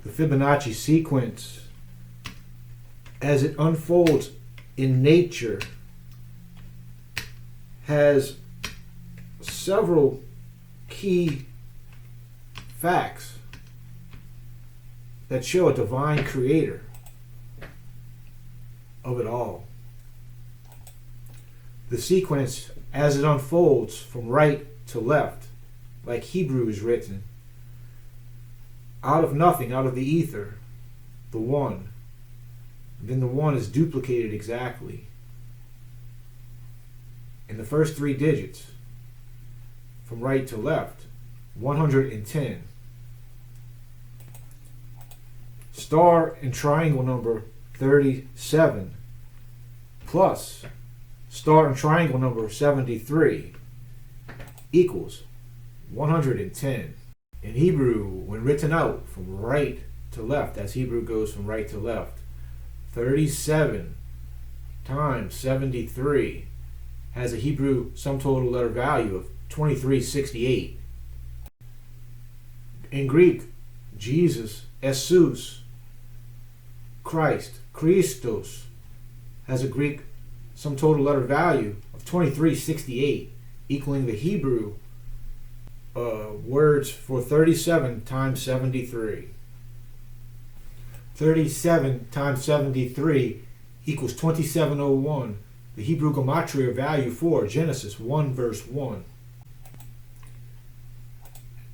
The Fibonacci sequence, as it unfolds in nature, has several key facts that show a divine creator of it all. The sequence, as it unfolds from right to left, like Hebrew is written, out of nothing, out of the ether, the one. Then the one is duplicated exactly. In the first three digits, from right to left, 110. Star and triangle number 37 plus star and triangle number 73 equals 110. In Hebrew, when written out from right to left, as Hebrew goes from right to left, 37 times 73 has a Hebrew sum total letter value of 2368. In Greek, Jesus, Jesus, Christ, Christos, has a Greek sum total letter value of 2368, equaling the Hebrew words for 37 times 73. 37 times 73 equals 2701, the Hebrew gematria value for Genesis 1 verse 1.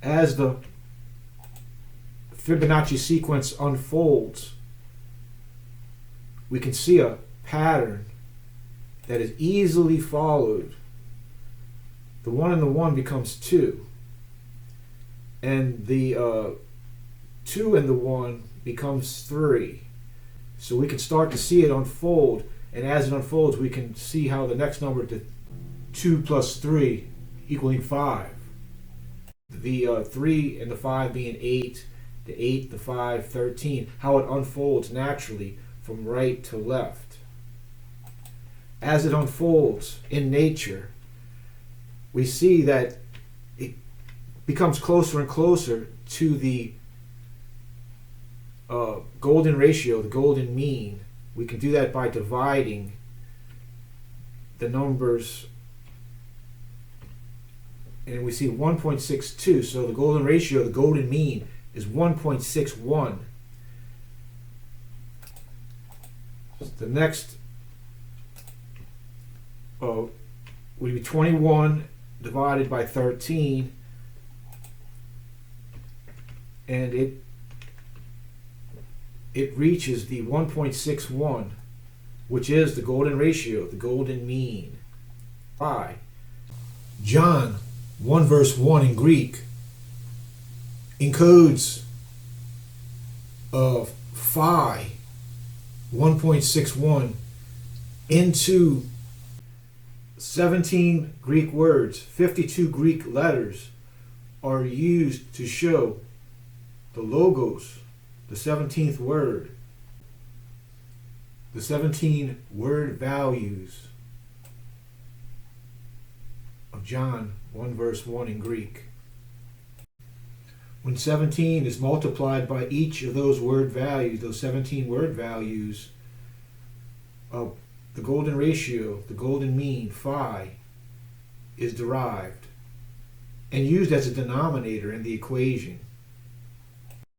As the Fibonacci sequence unfolds, we can see a pattern that is easily followed. The 1 and the 1 becomes 2. And the 2 and the 1 becomes 3. So we can start to see it unfold. And as it unfolds, we can see how the next number to 2 plus 3 equaling 5. The 3 and the 5 being 8, the 8, the 5, 13. How it unfolds naturally from right to left. As it unfolds in nature, we see that it becomes closer and closer to the golden ratio, the golden mean. We can do that by dividing the numbers, and we see 1.62. So the golden ratio, the golden mean, is 1.61. The next would be 21 divided by 13, and it reaches the 1.61, which is the golden ratio, the golden mean. Phi. John 1 verse 1 in Greek encodes of phi 1.61 into 17 Greek words. 52 Greek letters are used to show the logos, the 17th word, the 17 word values of John 1 verse 1 in Greek. When 17 is multiplied by each of those word values, those 17 word values, the golden ratio, the golden mean, phi, is derived and used as a denominator in the equation.